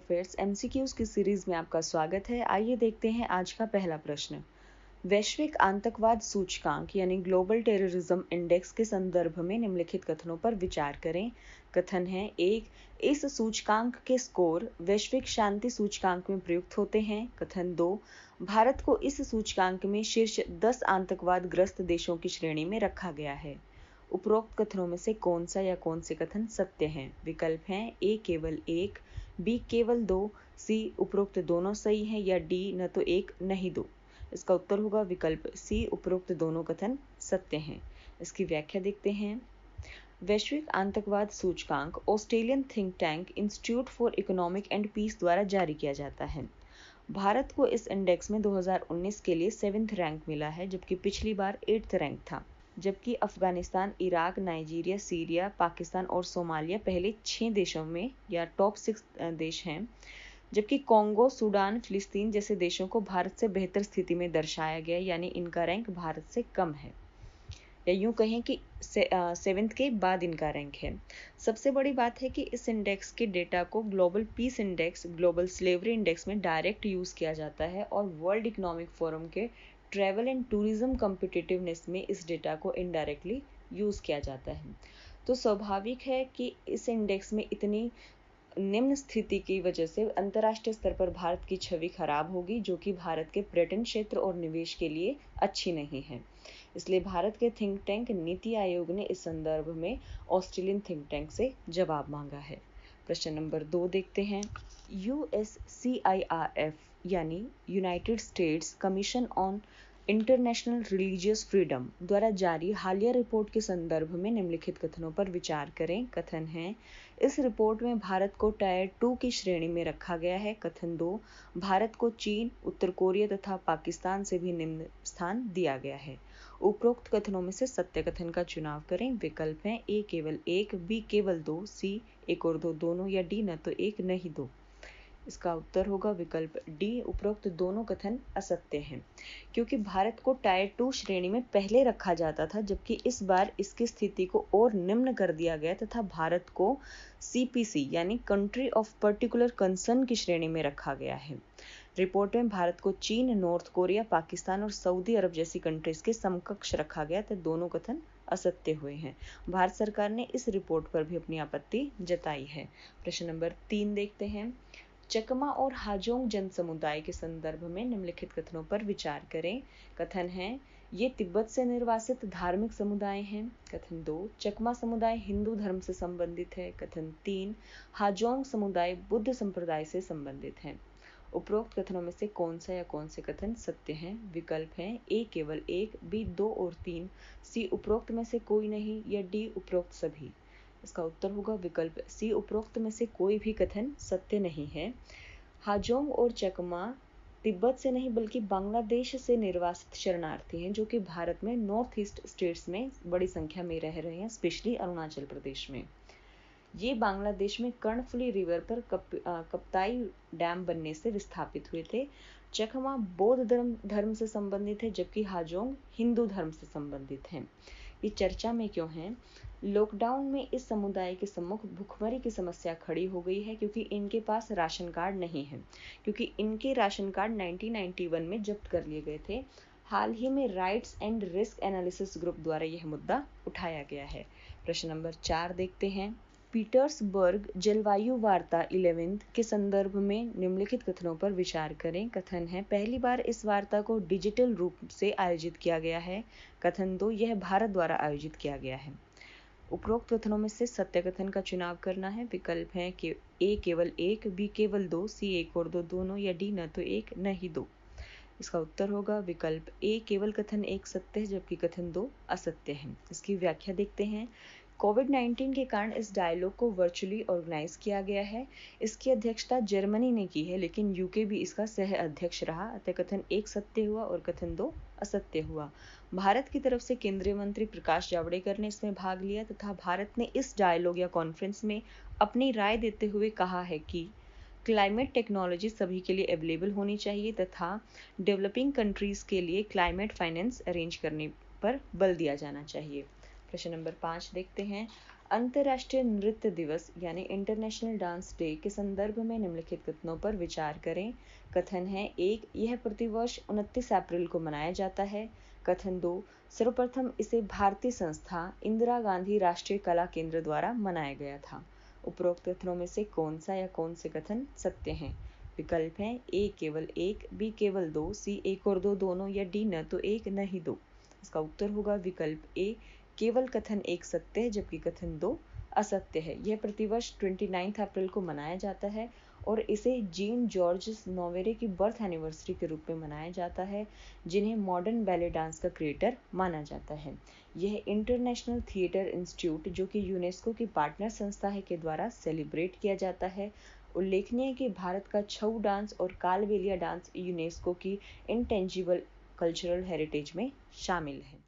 Affairs MCQs की series में आपका स्वागत है। आइए देखते हैं आज का पहला प्रश्न। वैश्विक आतंकवाद सूचकांक यानी ग्लोबल टेररिज्म इंडेक्स के संदर्भ में निम्नलिखित कथनों पर विचार करें। कथन है 1, इस सूचकांक के स्कोर वैश्विक शांति सूचकांक में प्रयुक्त होते हैं। कथन 2, भारत को इस सूचकांक में शीर्ष 10 आतंकवाद ग्रस्त देशों की श्रेणी में रखा गया है। उपरोक्त कथनों में से कौन सा या कौन से कथन सत्य हैं? विकल्प हैं ए केवल 1, बी केवल 2, सी उपरोक्त दोनों सही हैं या डी न तो 1 नहीं 2। इसका उत्तर होगा विकल्प सी, उपरोक्त दोनों कथन सत्य हैं। इसकी व्याख्या देखते हैं। वैश्विक आतंकवाद सूचकांक Australian think tank Institute for Economic and Peace द्वारा जारी किया जाता है। भारत को इस इंडेक्स में 2019 के लिए 7th रैंक मिला है, जबकि पिछली बार 8th रैंक था। जबकि Afghanistan, Iraq, Nigeria, Syria, Pakistan और सोमालिया पहले 6 देशों में या टॉप 6 देश हैं। जबकि कॉन्गो, सूडान, फिलिस्तीन जैसे देशों को भारत से बेहतर स्थिति में दर्शाया गया, यानी इनका रैंक भारत से कम है, या यूं कहें कि 7th के बाद इनका रैंक है। सबसे बड़ी बात है कि इस इंडेक्स के डेटा को global peace index, global slavery index में डायरेक्ट यूज किया जाता है और वर्ल्ड इकोनॉमिक फोरम के ट्रैवल एंड टूरिज्म कॉम्पिटिटिवनेस में इस डेटा को इनडायरेक्टली यूज किया जाता है। तो स्वाभाविक है कि इस इंडेक्स में इतनी निम्न स्थिति की वजह से अंतर्राष्ट्रीय स्तर पर भारत की छवि खराब होगी, जो कि भारत के पर्यटन क्षेत्र और निवेश के लिए अच्छी नहीं है। इसलिए भारत के थिंक टैंक नीति आयोग ने इस संदर्भ में ऑस्ट्रेलियन थिंक टैंक से जवाब मांगा है। प्रश्न नंबर 2 देखते हैं। USCIRF यानी United states commission on international religious freedom द्वारा जारी हालिया रिपोर्ट के संदर्भ में निम्नलिखित कथनों पर विचार करें। कथन है, इस रिपोर्ट में भारत को टायर 2 की श्रेणी में रखा गया है। कथन 2, भारत को चीन, उत्तर कोरिया तथा पाकिस्तान से भी निम्न स्थान दिया गया है। उपरोक्त कथनों में से सत्य कथन का चुनाव करें। विकल्प हैं ए केवल 1, बी केवल 2, सी 1 और 2 दोनों या डी न तो 1 नहीं 2। इसका उत्तर होगा विकल्प डी, उपरोक्त दोनों कथन असत्य हैं, क्योंकि भारत को टायर 2 श्रेणी में पहले रखा जाता था, जबकि इस बार इसकी स्थिति को और निम्न कर दिया गया तथा भारत को CPC यानी कंट्री ऑफ पर्टिकुलर कंसर्न की श्रेणी में रखा गया है। रिपोर्ट में भारत को चीन, नॉर्थ कोरिया, पाकिस्तान और सऊदी अरब जैसी कंट्रीज के समकक्ष रखा गया, तो दोनों कथन असत्य हुए हैं। भारत सरकार ने इस रिपोर्ट पर भी अपनी आपत्ति जताई है। प्रश्न नंबर 3 देखते हैं। चकमा और हाजोंग जन समुदाय के संदर्भ में निम्नलिखित कथनों पर विचार करें। कथन है, ये तिब्बत से निर्वासित धार्मिक समुदाय हैं। कथन 2, चकमा समुदाय हिंदू धर्म से संबंधित है। कथन 3, हाजोंग समुदाय बुद्ध संप्रदाय से संबंधित है। उपरोक्त कथनों में से कौन सा या कौन से कथन सत्य हैं? विकल्प हैं ए केवल 1, बी 2 और 3, सी उपरोक्त में से कोई नहीं या डी उपरोक्त सभी। इसका उत्तर होगा विकल्प सी, उपरोक्त में से कोई भी कथन सत्य नहीं है। हाजोंग और चकमा तिब्बत से नहीं बल्कि बांग्लादेश से निर्वासित शरणार्थी हैं, जो कि भारत में नॉर्थ ईस्ट स्टेट्स में बड़ी संख्या में रह रहे हैं, स्पेशली अरुणाचल प्रदेश में। ये बांग्लादेश में कर्णफुली रिवर पर कप्ताई डैम बनने से विस्थापित हुए थे। चकमा बौद्ध धर्म से संबंधित है, जबकि हाजोंग हिंदू धर्म से संबंधित हैं। ये चर्चा में क्यों है? लॉकडाउन में इस समुदाय के सम्मुख भुखमरी की समस्या खड़ी हो गई है, क्योंकि इनके पास राशन कार्ड नहीं है, क्योंकि इनके राशन कार्ड 1991 में जब्त कर लिए गए थे। हाल ही में rights and risk analysis group द्वारा यह मुद्दा उठाया गया है। प्रश्न नंबर 4 देखते हैं। पीटर्सबर्ग जलवायु वार्ता 11th के संदर्भ में निम्नलिखित कथनों पर विचार करें। कथन है, पहली बार इस वार्ता को डिजिटल रूप से आयोजित किया गया है। कथन 2, यह भारत द्वारा आयोजित किया गया है। उपरोक्त कथनों में से सत्य कथन का चुनाव करना है। विकल्प हैं कि ए केवल 1, बी केवल 2, सी 1 और 2 दोनों या डी न तो 1 न ही 2। इसका उत्तर होगा विकल्प ए, केवल कथन 1 सत्य है जबकि कथन 2 असत्य है। इसकी व्याख्या देखते हैं। कोविड-19 के कारण इस डायलॉग को वर्चुअली ऑर्गेनाइज किया गया है। इसकी अध्यक्षता जर्मनी ने की है, लेकिन यूके भी इसका सह अध्यक्ष रहा, अतः कथन 1 सत्य हुआ और कथन 2 असत्य हुआ। भारत की तरफ से केंद्रीय मंत्री प्रकाश जावड़ेकर ने इसमें भाग लिया तथा भारत ने इस डायलॉग या कॉन्फ्रेंस में अपनी राय देते हुए कहा है कि क्लाइमेट टेक्नोलॉजी सभी के लिए अवेलेबल होनी चाहिए तथा डेवलपिंग कंट्रीज के लिए क्लाइमेट फाइनेंस अरेंज करने पर बल दिया जाना चाहिए। प्रश्न नंबर 5 देखते हैं। अंतर्राष्ट्रीय नृत्य दिवस यानी इंटरनेशनल डांस डे के संदर्भ में निम्नलिखित कथनों पर विचार करें। कथन है 1, यह प्रतिवर्ष 29 अप्रैल को मनाया जाता है। कथन 2, सर्वप्रथम इसे भारतीय संस्था इंदिरा गांधी राष्ट्रीय कला केंद्र द्वारा मनाया गया था। उपरोक्त कथनों में से कौन सा या कौन से कथन सत्य हैं? विकल्प हैं ए केवल 1, बी केवल 2, सी 1 और 2 दोनों या डी न तो 1 न ही 2। इसका उत्तर होगा विकल्प ए, केवल कथन 1 सत्य है जबकि कथन 2 असत्य है। यह प्रतिवर्ष 29 अप्रैल को मनाया जाता है और इसे जीन जॉर्ज नोवेरे की बर्थ एनिवर्सरी के रूप में मनाया जाता है, जिन्हें मॉडर्न बैले डांस का क्रिएटर माना जाता है। यह इंटरनेशनल थिएटर इंस्टीट्यूट, जो कि यूनेस्को की पार्टनर संस्था है, के द्वारा सेलिब्रेट किया जाता है। उल्लेखनीय है कि भारत का छऊ डांस और कालबेलिया डांस यूनेस्को की इंटेंजिबल कल्चरल हेरिटेज में शामिल है।